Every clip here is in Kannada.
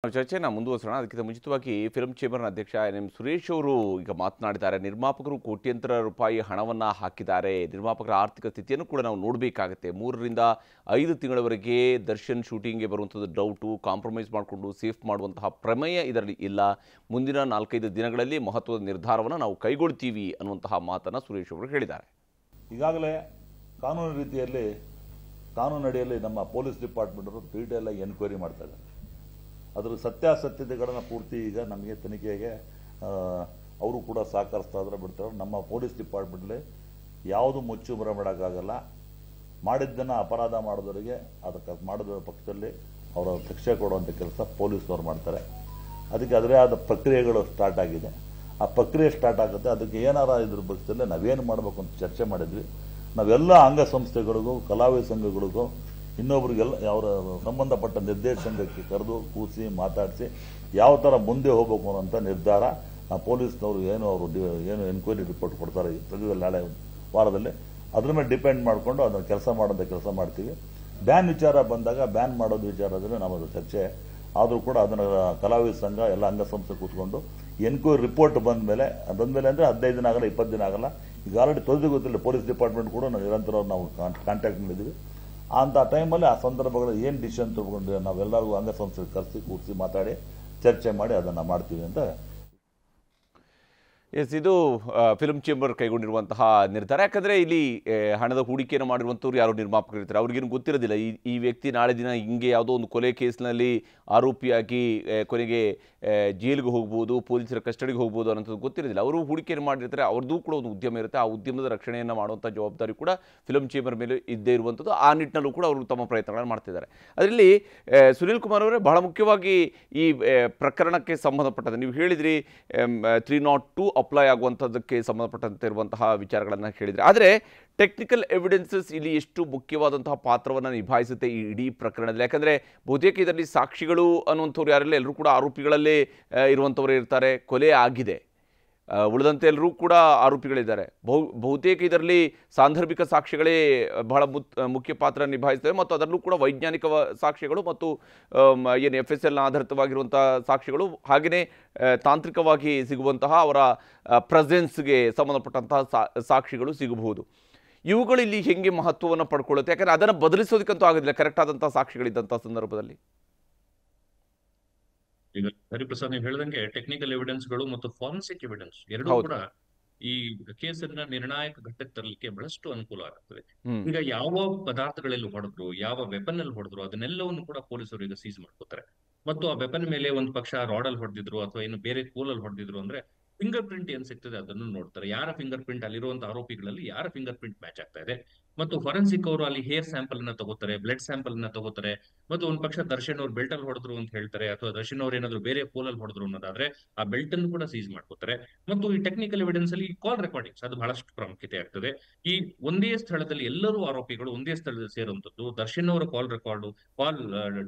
ನಾವು ಚರ್ಚೆನ ಮುಂದುವರಿಸೋಣ. ಅದಕ್ಕಿಂತ ಮುಂಚಿತವಾಗಿ ಫಿಲ್ಮ್ ಚೇಂಬರ್ನ ಅಧ್ಯಕ್ಷ ಎಂ ಸುರೇಶ್ ಅವರು ಈಗ ಮಾತನಾಡಿದ್ದಾರೆ. ನಿರ್ಮಾಪಕರು ಕೋಟ್ಯಂತರ ರೂಪಾಯಿ ಹಣವನ್ನು ಹಾಕಿದ್ದಾರೆ. ನಿರ್ಮಾಪಕರ ಆರ್ಥಿಕ ಸ್ಥಿತಿಯನ್ನು ಕೂಡ ನಾವು ನೋಡಬೇಕಾಗುತ್ತೆ. 3 ರಿಂದ 5 ತಿಂಗಳವರೆಗೆ ದರ್ಶನ್ ಶೂಟಿಂಗ್ಗೆ ಬರುವಂಥದ್ದು ಡೌಟು, ಕಾಂಪ್ರಮೈಸ್ ಮಾಡಿಕೊಂಡು ಸೇಫ್ ಮಾಡುವಂತಹ ಪ್ರಮೇಯ ಇದರಲ್ಲಿ ಇಲ್ಲ. ಮುಂದಿನ 4-5 ದಿನಗಳಲ್ಲಿ ಮಹತ್ವದ ನಿರ್ಧಾರವನ್ನು ನಾವು ಕೈಗೊಳ್ತೀವಿ ಅನ್ನುವಂತಹ ಮಾತನ್ನು ಸುರೇಶ್ ಅವರು ಹೇಳಿದ್ದಾರೆ. ಈಗಾಗಲೇ ಕಾನೂನು ರೀತಿಯಲ್ಲಿ ಕಾನೂನಡಿಯಲ್ಲಿ ನಮ್ಮ ಪೊಲೀಸ್ ಡಿಪಾರ್ಟ್ಮೆಂಟ್ ಅವರು ಡೀಟೇಲ್ ಆಗಿ ಎನ್ಕ್ವೈರಿ ಮಾಡ್ತಾ ಇದ್ದಾರೆ. ಅದರ ಸತ್ಯಾಸತ್ಯತೆಗಳನ್ನು ಪೂರ್ತಿ ಈಗ ನಮಗೆ ತನಿಖೆಗೆ ಅವರು ಕೂಡ ಸಹಕರಿಸ್ತಾ ಇದ್ರೆ ಬಿಡ್ತಾರೆ. ನಮ್ಮ ಪೊಲೀಸ್ ಡಿಪಾರ್ಟ್ಮೆಂಟ್ಲಿ ಯಾವುದು ಮುಚ್ಚು ಮರೆ ಮಾಡೋಕ್ಕಾಗಲ್ಲ. ಮಾಡಿದ್ದನ್ನು ಅಪರಾಧ ಮಾಡೋದವರಿಗೆ ಅದಕ್ಕೆ ಮಾಡಿದ ಪಕ್ಷದಲ್ಲಿ ಅವರ ಶಿಕ್ಷೆ ಕೊಡುವಂಥ ಕೆಲಸ ಪೊಲೀಸ್ನವ್ರು ಮಾಡ್ತಾರೆ. ಅದಕ್ಕೆ ಅದರೇ ಆದ ಪ್ರಕ್ರಿಯೆಗಳು ಸ್ಟಾರ್ಟ್ ಆಗಿದೆ. ಆ ಪ್ರಕ್ರಿಯೆ ಸ್ಟಾರ್ಟ್ ಆಗುತ್ತೆ. ಅದಕ್ಕೆ ಏನಾರ ಇದ್ರ ಪಕ್ಷದಲ್ಲಿ ನಾವೇನು ಮಾಡಬೇಕು ಅಂತ ಚರ್ಚೆ ಮಾಡಿದ್ವಿ. ನಾವೆಲ್ಲ ಅಂಗಸಂಸ್ಥೆಗಳಿಗೂ ಕಲಾವಿದ ಸಂಘಗಳಿಗೂ ಇನ್ನೊಬ್ರಿಗೆಲ್ಲ ಅವರ ಸಂಬಂಧಪಟ್ಟ ನಿರ್ದೇಶನಕ್ಕೆ ಕರೆದು ಕೂರಿಸಿ ಮಾತಾಡಿಸಿ ಯಾವ ಥರ ಮುಂದೆ ಹೋಗಬೇಕು ಅನ್ನೋಂಥ ನಿರ್ಧಾರ ಪೊಲೀಸ್ನವರು ಏನು ಎನ್ಕ್ವೈರಿ ರಿಪೋರ್ಟ್ ಕೊಡ್ತಾರೆ ತೆಗೆದಲ್ಲಿ ನಾಳೆ ವಾರದಲ್ಲಿ ಅದ್ರ ಮೇಲೆ ಡಿಪೆಂಡ್ ಮಾಡಿಕೊಂಡು ಅದನ್ನು ಕೆಲಸ ಮಾಡ್ತೀವಿ. ಬ್ಯಾನ್ ವಿಚಾರ ಬಂದಾಗ ಬ್ಯಾನ್ ಮಾಡೋದು ವಿಚಾರದಲ್ಲಿ ನಮ್ಮದು ಚರ್ಚೆ ಆದರೂ ಕೂಡ ಅದನ್ನು ಕಲಾವಿದ ಸಂಘ ಎಲ್ಲ ಅಂಗಸಂಸ್ಥೆ ಕೂತ್ಕೊಂಡು ಎನ್ಕ್ವೈರಿ ರಿಪೋರ್ಟ್ ಬಂದಮೇಲೆ ಅಂದರೆ 15 ದಿನ ಆಗಲ್ಲ, 20 ದಿನ ಆಗಲ್ಲ. ಈಗ ಆಲ್ರೆಡಿ ಗೊತ್ತಿಲ್ಲ ಪೊಲೀಸ್ ಡಿಪಾರ್ಟ್ಮೆಂಟ್ ಕೂಡ ನಿರಂತರವಾಗಿ ನಾವು ಕಾಂಟ್ಯಾಕ್ಟ್ ಮಾಡಿದ್ದೀವಿ. ಅಂತ ಟೈಮಲ್ಲಿ ಆ ಸಂದರ್ಭಗಳಲ್ಲಿ ಏನು ಡಿಸಿಷನ್ ತಗೊಂಡು ನಾವೆಲ್ಲರಿಗೂ ಅಂಗಸಂಸ್ಥೆ ಕರೆಸಿ ಕೂರಿಸಿ ಮಾತಾಡಿ ಚರ್ಚೆ ಮಾಡಿ ಅದನ್ನು ಮಾಡ್ತೀವಿ ಅಂತ. ಎಸ್, ಇದು ಫಿಲ್ಮ್ ಚೇಂಬರ್ ಕೈಗೊಂಡಿರುವಂತಹ ನಿರ್ಧಾರ. ಯಾಕಂದರೆ ಇಲ್ಲಿ ಹಣದ ಹೂಡಿಕೆಯನ್ನು ಮಾಡಿರುವಂಥವ್ರು ಯಾರು ನಿರ್ಮಾಪಕರು ಇರ್ತಾರೆ, ಅವ್ರಿಗೇನು ಗೊತ್ತಿರೋದಿಲ್ಲ ಈ ವ್ಯಕ್ತಿ ನಾಳೆ ದಿನ ಹಿಂಗೆ ಯಾವುದೋ ಒಂದು ಕೊಲೆ ಕೇಸ್ನಲ್ಲಿ ಆರೋಪಿಯಾಗಿ ಕೊನೆಗೆ ಜೈಲಿಗೆ ಹೋಗ್ಬೋದು, ಪೊಲೀಸರ ಕಸ್ಟಡಿಗೆ ಹೋಗ್ಬೋದು ಅನ್ನೋಂಥದ್ದು ಗೊತ್ತಿರೋದಿಲ್ಲ. ಅವರು ಹೂಡಿಕೆಯನ್ನು ಮಾಡಿರ್ತಾರೆ, ಅವ್ರದ್ದು ಕೂಡ ಒಂದು ಉದ್ಯಮ ಇರುತ್ತೆ. ಆ ಉದ್ಯಮದ ರಕ್ಷಣೆಯನ್ನು ಮಾಡುವಂಥ ಜವಾಬ್ದಾರಿ ಕೂಡ ಫಿಲ್ಮ್ ಚೇಂಬರ್ ಮೇಲೆ ಇದ್ದೇ ಇರುವಂಥದ್ದು. ಆ ನಿಟ್ಟಿನಲ್ಲೂ ಕೂಡ ಅವರು ತಮ್ಮ ಪ್ರಯತ್ನಗಳನ್ನು ಮಾಡ್ತಿದ್ದಾರೆ. ಅದರಲ್ಲಿ ಸುನೀಲ್ ಕುಮಾರ್ ಅವರೇ ಬಹಳ ಮುಖ್ಯವಾಗಿ ಈ ಪ್ರಕರಣಕ್ಕೆ ಸಂಬಂಧಪಟ್ಟಂತೆ ನೀವು ಹೇಳಿದ್ರಿ 302 ಅಪ್ಲೈ ಆಗುವಂಥದ್ದಕ್ಕೆ ಸಂಬಂಧಪಟ್ಟಂತೆ ಇರುವಂತಹ ವಿಚಾರಗಳನ್ನು ಹೇಳಿದರೆ, ಆದರೆ ಟೆಕ್ನಿಕಲ್ ಎವಿಡೆನ್ಸಸ್ ಇಲ್ಲಿ ಎಷ್ಟು ಮುಖ್ಯವಾದಂತಹ ಪಾತ್ರವನ್ನು ನಿಭಾಯಿಸುತ್ತೆ ಈ ಇಡೀ ಪ್ರಕರಣದಲ್ಲಿ. ಯಾಕಂದರೆ ಬಹುತೇಕ ಇದರಲ್ಲಿ ಸಾಕ್ಷಿಗಳು ಅನ್ನುವಂಥವ್ರು ಯಾರೆಲ್ಲ ಎಲ್ಲರೂ ಕೂಡ ಆರೋಪಿಗಳಲ್ಲೇ ಇರುವಂಥವ್ರು ಇರ್ತಾರೆ. ಕೊಲೆ ಆಗಿದೆ, ಉಳಿದಂತೆ ಎಲ್ಲರೂ ಕೂಡ ಆರೋಪಿಗಳಿದ್ದಾರೆ. ಬಹುತೇಕ ಇದರಲ್ಲಿ ಸಾಂದರ್ಭಿಕ ಸಾಕ್ಷ್ಯಗಳೇ ಬಹಳ ಮುಖ್ಯ ಪಾತ್ರ ನಿಭಾಯಿಸ್ತವೆ ಮತ್ತು ಅದರಲ್ಲೂ ಕೂಡ ವೈಜ್ಞಾನಿಕ ಸಾಕ್ಷ್ಯಗಳು ಮತ್ತು ಏನು FSL ಆಧಾರಿತವಾಗಿರುವಂಥ ಸಾಕ್ಷ್ಯಗಳು, ಹಾಗೆಯೇ ತಾಂತ್ರಿಕವಾಗಿ ಸಿಗುವಂತಹ ಅವರ ಪ್ರೆಸೆನ್ಸ್ಗೆ ಸಂಬಂಧಪಟ್ಟಂತಹ ಸಾಕ್ಷಿಗಳು ಸಿಗಬಹುದು. ಇವುಗಳು ಇಲ್ಲಿ ಹೆಂಗೆ ಮಹತ್ವವನ್ನು ಪಡ್ಕೊಳ್ಳುತ್ತೆ? ಯಾಕಂದರೆ ಅದನ್ನು ಬದಲಿಸೋದಕ್ಕಂತೂ ಆಗೋದಿಲ್ಲ ಕರೆಕ್ಟ್ ಆದಂಥ ಸಾಕ್ಷಿಗಳಿದ್ದಂಥ ಸಂದರ್ಭದಲ್ಲಿ. ಈಗ ಹರಿಪ್ರಸಾದ್ ನೀವು ಹೇಳಿದಂಗೆ ಟೆಕ್ನಿಕಲ್ ಎವಿಡೆನ್ಸ್ಗಳು ಮತ್ತು ಫಾರೆನ್ಸಿಕ್ ಎವಿಡೆನ್ಸ್ ಎರಡೂ ಕೂಡ ಈ ಕೇಸನ್ನ ನಿರ್ಣಾಯಕ ಘಟ್ಟಕ್ಕೆ ತರಲಿಕ್ಕೆ ಬಹಳಷ್ಟು ಅನುಕೂಲ ಆಗುತ್ತದೆ. ಈಗ ಯಾವ ಪದಾರ್ಥಗಳಲ್ಲಿ ಹೊಡೆದ್ರು, ಯಾವ ವೆಪನ್ ಅಲ್ಲಿ ಹೊಡೆದ್ರು, ಅದನ್ನೆಲ್ಲವನ್ನು ಕೂಡ ಪೊಲೀಸರು ಈಗ ಸೀಸ್ ಮಾಡ್ಕೋತಾರೆ. ಮತ್ತು ಆ ವೆಪನ್ ಮೇಲೆ ಒಂದು ಪಕ್ಷ ರಾಡಲ್ ಹೊಡೆದಿದ್ರು ಅಥವಾ ಏನು ಬೇರೆ ಕೋಲಲ್ಲಿ ಹೊಡೆದಿದ್ರು ಅಂದ್ರೆ ಫಿಂಗರ್ ಪ್ರಿಂಟ್ ಏನ್ ಸಿಗ್ತದೆ ಅದನ್ನು ನೋಡ್ತಾರೆ. ಯಾರ ಫಿಂಗರ್ ಪ್ರಿಂಟ್ ಅಲ್ಲಿರುವಂತಹ ಆರೋಪಿಗಳಲ್ಲಿ ಯಾರ ಫಿಂಗರ್ ಪ್ರಿಂಟ್ ಮ್ಯಾಚ್ ಆಗ್ತಾ ಇದೆ. ಮತ್ತು ಫೊರೆನ್ಸಿಕ್ ಅವರು ಅಲ್ಲಿ ಹೇರ್ ಸ್ಯಾಂಪಲ್ ನ ತಗೋತಾರೆ, ಬ್ಲಡ್ ಸ್ಯಾಂಪಲ್ ನ ತಗೋತಾರೆ. ಮತ್ತು ಒಂದ್ ಪಕ್ಷ ದರ್ಶನ್ ಅವ್ರು ಬೆಲ್ಟ್ ಅಲ್ಲಿ ಹೊಡೆದ್ರು ಅಂತ ಹೇಳ್ತಾರೆ, ಅಥವಾ ದರ್ಶನ್ ಅವ್ರು ಏನಾದ್ರು ಬೇರೆ ಕೋಲಲ್ಲಿ ಹೊಡೆದ್ರು ಅನ್ನೋದಾದ್ರೆ ಆ ಬೆಲ್ಟ್ ಅನ್ನು ಕೂಡ ಸೀಸ್ ಮಾಡ್ಕೋತಾರೆ. ಮತ್ತು ಈ ಟೆಕ್ನಿಕಲ್ ಎವಿಡೆನ್ಸ್ ಅಲ್ಲಿ ಕಾಲ್ ರೆಕಾರ್ಡಿಂಗ್ಸ್ ಅದು ಬಹಳಷ್ಟು ಪ್ರಾಮುಖ್ಯತೆ ಆಗ್ತದೆ. ಈ ಒಂದೇ ಸ್ಥಳದಲ್ಲಿ ಎಲ್ಲರೂ ಆರೋಪಿಗಳು ಒಂದೇ ಸ್ಥಳದಲ್ಲಿ ಸೇರುವಂತದ್ದು, ದರ್ಶನ್ ಅವರ ಕಾಲ್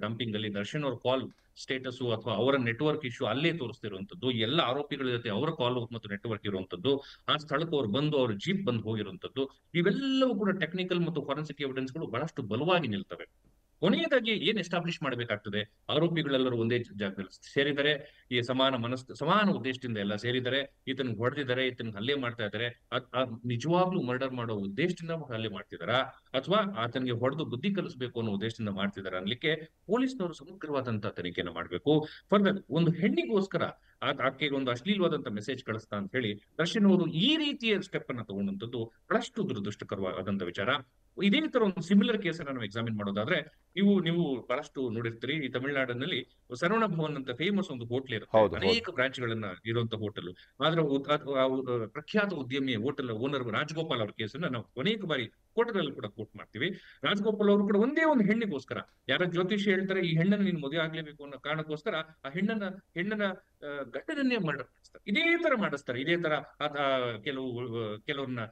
ಡಂಪಿಂಗ್ ಅಲ್ಲಿ ದರ್ಶನ್ ಅವ್ರ ಕಾಲ್ ಸ್ಟೇಟಸ್ ಅಥವಾ ಅವರ ನೆಟ್ವರ್ಕ್ ಇಶ್ಯೂ ಅಲ್ಲೇ ತೋರಿಸ್ತಿರುವಂತದ್ದು, ಎಲ್ಲ ಆರೋಪಿಗಳ ಜೊತೆ ಅವರ ಕಾಲ್ ಮತ್ತು ನೆಟ್ವರ್ಕ್ ಇರುವಂತದ್ದು, ಆ ಸ್ಥಳಕ್ಕೆ ಅವ್ರು ಬಂದು ಅವ್ರ ಜೀಪ್ ಬಂದು ಹೋಗಿರುವಂತದ್ದು, ಇವೆಲ್ಲವೂ ಕೂಡ ಟೆಕ್ನಿಕಲ್ ಮತ್ತು ಫಾರೆನ್ಸಿಕ್ ಎವಿಡೆನ್ಸ್ ಗಳು ಬಹಳಷ್ಟು ಬಲವಾಗಿ ನಿಲ್ತವೆ. ಕೊನೆಯದಾಗಿ ಏನ್ ಎಸ್ಟಾಬ್ಲಿಷ್ ಮಾಡಬೇಕಾಗ್ತದೆ, ಆರೋಪಿಗಳೆಲ್ಲರೂ ಒಂದೇ ಜಾಗದಲ್ಲಿ ಸೇರಿದರೆ, ಈ ಸಮಾನ ಉದ್ದೇಶದಿಂದ ಎಲ್ಲ ಸೇರಿದರೆ, ಈತನಿಗೆ ಹೊಡೆದಿದ್ದಾರೆ, ಈತನಿಗೆ ಹಲ್ಲೆ ಮಾಡ್ತಾ ಇದ್ದಾರೆ, ನಿಜವಾಗ್ಲೂ ಮರ್ಡರ್ ಮಾಡೋ ಉದ್ದೇಶದಿಂದ ಹಲ್ಲೆ ಮಾಡ್ತಿದಾರಾ ಅಥವಾ ಆತನಿಗೆ ಹೊಡೆದು ಬುದ್ಧಿ ಕಲಿಸಬೇಕು ಅನ್ನೋ ಉದ್ದೇಶದಿಂದ ಮಾಡ್ತಿದಾರ ಅನ್ಲಿಕ್ಕೆ ಪೊಲೀಸ್ನವರು ಸಮಗ್ರವಾದಂತಹ ತನಿಖೆಯನ್ನು ಮಾಡಬೇಕು. ಫರ್ದರ್ ಒಂದು ಹೆಣ್ಣಿಗೋಸ್ಕರ ಆಕೆಗೆ ಒಂದು ಅಶ್ಲೀಲವಾದಂತ ಮೆಸೇಜ್ ಕಳಿಸ್ತಾ ಅಂತ ಹೇಳಿ ದರ್ಶನ್ ಅವರು ಈ ರೀತಿಯ ಸ್ಟೆಪ್ ಅನ್ನ ತಗೊಂಡಂತದ್ದು ಬಹಳಷ್ಟು ದುರದೃಷ್ಟಕರವಾದಂತ ವಿಚಾರ. ಇದೇ ತರ ಒಂದು ಸಿಮಿಲರ್ ಕೇಸ್ ಅನ್ನ ನಾವು ಎಕ್ಸಾಮಿನ್ ಮಾಡೋದಾದ್ರೆ ನೀವು ಬಹಳಷ್ಟು ನೋಡಿರ್ತೀರಿ. ಈ ತಮಿಳುನಾಡಿನಲ್ಲಿ ಸರವಣ ಭವನ್ ಅಂತ ಫೇಮಸ್ ಒಂದು ಹೋಟೆಲ್ ಇರುತ್ತೆ, ಅನೇಕ ಬ್ರಾಂಚ್ ಗಳನ್ನ ಇರುವಂತ ಹೋಟೆಲ್. ಆದ್ರೆ ಪ್ರಖ್ಯಾತ ಉದ್ಯಮಿ ಹೋಟೆಲ್ ಓನರ್ ರಾಜಗೋಪಾಲ್ ಅವ್ರ ಕೇಸನ್ನ ನಾವು ಅನೇಕ ಬಾರಿ ಕೋರ್ಟ್ಗಳಲ್ಲಿ ಕೂಡ ಕೋರ್ಟ್ ಮಾಡ್ತೀವಿ. ರಾಜಗೋಪಾಲ್ ಅವರು ಕೂಡ ಒಂದೇ ಒಂದು ಹೆಣ್ಣಿಗೋಸ್ಕರ, ಯಾರ ಜ್ಯೋತಿಷಿ ಹೇಳ್ತಾರೆ ಈ ಹೆಣ್ಣನ್ನು ನೀನು ಮದುವೆ ಆಗ್ಲೇಬೇಕು ಅನ್ನೋ ಕಾರಣಕ್ಕೋಸ್ಕರ ಆ ಹೆಣ್ಣನ ಗಂಡನನ್ನೇ ಮರ್ಡರ್ ಮಾಡಿಸ್ತಾರೆ. ಇದೇ ತರ ಮಾಡಿಸ್ತಾರೆ. ಇದೇ ತರ ಕೆಲವ್ರನ್ನ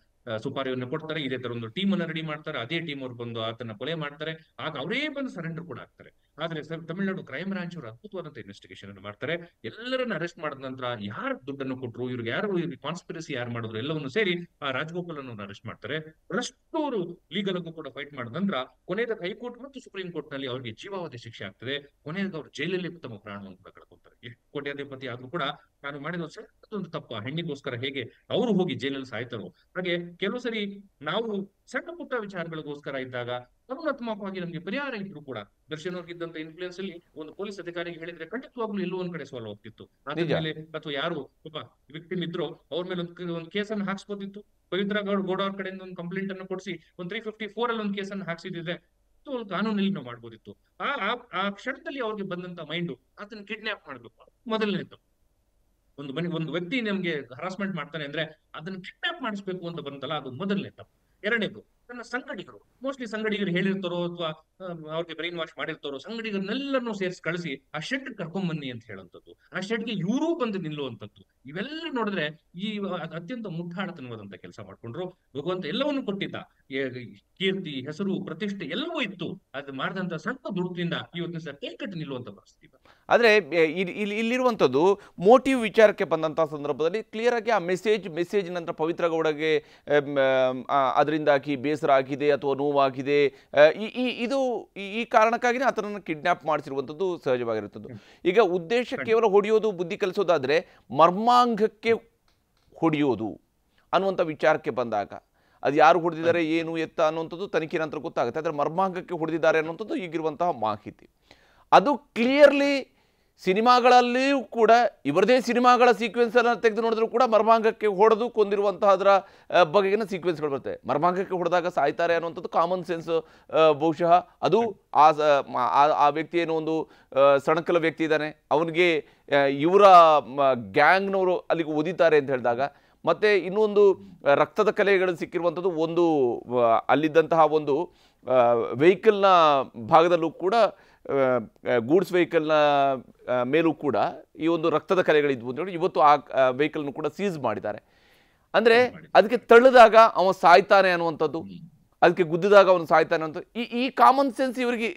ಸುಪಾರಿಯನ್ನು ಕೊಡ್ತಾರೆ, ಇದೇ ತರ ಒಂದು ಟೀಮ್ ಅನ್ನ ರೆಡಿ ಮಾಡ್ತಾರೆ, ಅದೇ ಟೀಮ್ ಅವ್ರು ಬಂದು ಆತನ ಕೊಲೆ ಮಾಡ್ತಾರೆ, ಆಗ ಅವರೇ ಬಂದು ಸರೆಂಡರ್ ಕೂಡ ಆಗ್ತಾರೆ. ಆದ್ರೆ ತಮಿಳುನಾಡು ಕ್ರೈಮ್ ಬ್ರಾಂಚ್ ಅವರು ಅದ್ಭುತವಾದಂತ ಇನ್ವೆಸ್ಟಿಗೇಷನ್ ಅನ್ನು ಮಾಡ್ತಾರೆ. ಎಲ್ಲರನ್ನ ಅರೆಸ್ಟ್ ಮಾಡಿದ ನಂತರ ಯಾರು ದುಡ್ಡನ್ನು ಕೊಟ್ಟರು, ಇವ್ರಿಗೆ ಯಾರು ಕಾನ್ಸ್ಪಿರಸಿ ಯಾರು ಮಾಡಿದ್ರು ಎಲ್ಲವನ್ನು ಸೇರಿ ಆ ರಾಜಗೋಪಾಲ್ ಅನ್ನು ಅರೆಸ್ಟ್ ಮಾಡ್ತಾರೆ. ಅಷ್ಟು ಅವರು ಲೀಗಲ್ ಆಗೂ ಕೂಡ ಫೈಟ್ ಮಾಡಿದ ನಂತರ ಕೊನೆಯದಾಗ ಹೈಕೋರ್ಟ್ ಮತ್ತು ಸುಪ್ರೀಂ ಕೋರ್ಟ್ ನಲ್ಲಿ ಅವರಿಗೆ ಜೀವಾವಧಿ ಶಿಕ್ಷೆ ಆಗ್ತದೆ. ಕೊನೆಯದಾಗ ಅವರು ಜೈಲಲ್ಲಿ ತಮ್ಮ ಪ್ರಾಣವನ್ನು ಕೂಡ ಕಳ್ಕೊತಾರೆ. ಎಷ್ಟು ಕೋಟ್ಯಾಧಿಪತಿ ಆದ್ರೂ ಕೂಡ ನಾನು ಮಾಡಿದ ಒಂದು ತಪ್ಪ ಹೆಣ್ಣಿಗೋಸ್ಕರ ಹೇಗೆ ಅವರು ಹೋಗಿ ಜೈಲಲ್ಲಿ ಸಾಯ್ತಾರೋ, ಹಾಗೆ ಕೆಲವು ಸರಿ ನಾವು ಸಣ್ಣ ಪುಟ್ಟ ವಿಚಾರಗಳಿಗೋಸ್ಕರ ಇದ್ದಾಗ ಕರುಣಾತ್ಮಕವಾಗಿ ನಮ್ಗೆ ಪರಿಹಾರ ಇದ್ರು ಕೂಡ ದರ್ಶನ್ ಅವ್ರಿಗಿದ್ದಂತ ಇನ್ಫ್ಲೂಯೆನ್ಸ್ ಅಲ್ಲಿ ಒಂದು ಪೊಲೀಸ್ ಅಧಿಕಾರಿಗೆ ಹೇಳಿದ್ರೆ ಖಂಡಿತವಾಗ್ಲೂ ಎಲ್ಲೋ ಒಂದ್ ಕಡೆ ಸಾಲ್ವ್ ಆಗ್ತಿತ್ತು. ಅದ್ರ ಮೇಲೆ ಅಥವಾ ಯಾರು ಪಾಪ ವಿಕ್ಟಿಮ್ ಇದ್ರು ಅವ್ರ ಮೇಲೆ ಒಂದು ಕೇಸನ್ನು ಹಾಕ್ಸ್ಬೋದಿತ್ತು. ಪವಿತ್ರ ಗೌಡ ಅವ್ರ ಕಡೆಯಿಂದ ಒಂದು ಕಂಪ್ಲೇಂಟ್ ಅನ್ನು ಕೊಡಿಸಿ ಒಂದು 354 ಅಲ್ಲಿ ಒಂದು ಕೇಸನ್ನು ಹಾಕ್ಸಿದ್ರೆ ಒಂದು ಕಾನೂನಲ್ಲಿ ನಾವು ಮಾಡ್ಬೋದಿತ್ತು. ಆ ಕ್ಷಣದಲ್ಲಿ ಅವ್ರಿಗೆ ಬಂದಂತ ಮೈಂಡು ಅದನ್ನ ಕಿಡ್ನಾಪ್ ಮಾಡ್ಬೇಕು ಮೊದಲನೇದು. ಒಂದು ವ್ಯಕ್ತಿ ನಮ್ಗೆ ಹರಾಸ್ಮೆಂಟ್ ಮಾಡ್ತಾನೆ ಅಂದ್ರೆ ಅದನ್ನ ಕಿಡ್ನಾಪ್ ಮಾಡಿಸ್ಬೇಕು ಅಂತ ಬಂತಲ್ಲ, ಅದು ಮೊದಲನೇ ತಪ್ಪು. ಎರಡನೇದು, ನನ್ನ ಸಂಗಡಿಗರು ಮೋಸ್ಟ್ಲಿ ಸಂಗಡಿಗರು ಹೇಳಿರ್ತಾರೋ ಅಥವಾ ಅವ್ರಿಗೆ ಬ್ರೈನ್ ವಾಶ್ ಮಾಡಿರ್ತಾರೋ, ಸಂಗಡಿಗರನ್ನೆಲ್ಲರನ್ನೂ ಸೇರಿಸಿ ಕಳಿಸಿ ಆ ಶೆಡ್ ಕರ್ಕೊಂಡ್ ಬನ್ನಿ ಅಂತ ಹೇಳುವಂಥದ್ದು, ಆ ಶೆಡ್ಗೆ ಇವರೂ ಬಂದು ನಿಲ್ಲುವಂಥದ್ದು, ಇವೆಲ್ಲ ನೋಡಿದ್ರೆ ಈ ಅತ್ಯಂತ ಮುಟ್ಟಾಳತನವಾದಂತ ಕೆಲಸ ಮಾಡ್ಕೊಂಡ್ರು. ಭಗವಂತ ಎಲ್ಲವನ್ನು ಕೊಟ್ಟಿದ್ದ, ಕೀರ್ತಿ, ಹೆಸರು, ಪ್ರತಿಷ್ಠೆ ಎಲ್ಲವೂ ಇತ್ತು. ಅದು ಮಾಡಿದಂತ ಸಣ್ಣ ದುಡ್ಡಿನಿಂದ ಇವತ್ತಿನ ಸರ್ ಕೈಕಟ್ಟಿ ನಿಲ್ಲುವಂತ ಪರಿಸ್ಥಿತಿ. ಆದರೆ ಇಲ್ಲಿರುವಂಥದ್ದು ಮೋಟಿವ್ ವಿಚಾರಕ್ಕೆ ಬಂದಂಥ ಸಂದರ್ಭದಲ್ಲಿ ಕ್ಲಿಯರ್ ಆಗಿ ಆ ಮೆಸೇಜ್ ನಂತರ ಪವಿತ್ರ ಗೌಡಗೆ ಅದರಿಂದಾಗಿ ಬೇಸರ ಆಗಿದೆ ಅಥವಾ ನೋವಾಗಿದೆ, ಈ ಕಾರಣಕ್ಕಾಗಿಯೇ ಆತನನ್ನು ಕಿಡ್ನಾಪ್ ಮಾಡಿಸಿರುವಂಥದ್ದು ಸಹಜವಾಗಿರುತ್ತದೆ. ಈಗ ಉದ್ದೇಶ ಕೇವಲ ಹೊಡೆಯೋದು, ಬುದ್ಧಿ ಕಲಿಸೋದಾದರೆ ಮರ್ಮಾಂಗಕ್ಕೆ ಹೊಡೆಯೋದು ಅನ್ನುವಂಥ ವಿಚಾರಕ್ಕೆ ಬಂದಾಗ ಅದು ಯಾರು ಹೊಡೆದಿದ್ದಾರೆ, ಏನು ಎತ್ತ ಅನ್ನುವಂಥದ್ದು ತನಿಖೆ ನಂತರ ಗೊತ್ತಾಗುತ್ತೆ. ಆದರೆ ಮರ್ಮಾಂಗಕ್ಕೆ ಹೊಡೆದಿದ್ದಾರೆ ಅನ್ನುವಂಥದ್ದು ಈಗಿರುವಂತಹ ಮಾಹಿತಿ. ಅದು ಕ್ಲಿಯರ್ಲಿ ಸಿನಿಮಾಗಳಲ್ಲಿಯೂ ಕೂಡ ಇವರದೇ ಸಿನಿಮಾಗಳ ಸೀಕ್ವೆನ್ಸನ್ನು ತೆಗೆದು ನೋಡಿದ್ರು ಕೂಡ ಮರ್ಮಾಂಗಕ್ಕೆ ಹೊಡೆದು ಕೊಂದಿರುವಂತಹ ಅದರ ಬಗೆಗಿನ ಸೀಕ್ವೆನ್ಸ್ಗಳು ಬರ್ತವೆ. ಮರ್ಮಾಂಗಕ್ಕೆ ಹೊಡೆದಾಗ ಸಾಯ್ತಾರೆ ಅನ್ನುವಂಥದ್ದು ಕಾಮನ್ ಸೆನ್ಸ್ ಬಹುಶಃ. ಅದು ಆ ವ್ಯಕ್ತಿ ಏನೋ ಒಂದು ಸಣಕಲ ವ್ಯಕ್ತಿ ಇದ್ದಾನೆ, ಅವನಿಗೆ ಇವರ ಗ್ಯಾಂಗ್ನವರು ಅಲ್ಲಿಗೆ ಒದಿತಾರೆ ಅಂತ ಹೇಳಿದಾಗ, ಮತ್ತು ಇನ್ನೊಂದು ರಕ್ತದ ಕಲೆಗಳು ಸಿಕ್ಕಿರುವಂಥದ್ದು ಒಂದು ಅಲ್ಲಿದ್ದಂತಹ ಒಂದು ವೆಹಿಕಲ್ನ ಭಾಗದಲ್ಲೂ ಕೂಡ, ಗೂಡ್ಸ್ ವೆಹಿಕಲ್ನ ಮೇಲೂ ಕೂಡ ಈ ಒಂದು ರಕ್ತದ ಕಲೆಗಳಿದ್ವು ಅಂತ ಹೇಳಿ ಇವತ್ತು ಆ ವೆಹಿಕಲ್ನು ಕೂಡ ಸೀಸ್ ಮಾಡಿದ್ದಾರೆ. ಅಂದರೆ ಅದಕ್ಕೆ ತಳ್ಳಿದಾಗ ಅವ ಸಾಯ್ತಾನೆ ಅನ್ನುವಂಥದ್ದು, ಅದಕ್ಕೆ ಗುದ್ದಿದಾಗ ಅವನು ಸಾಯ್ತಾನೆ ಅಂತ ಈ ಕಾಮನ್ ಸೆನ್ಸ್ ಇವರಿಗೆ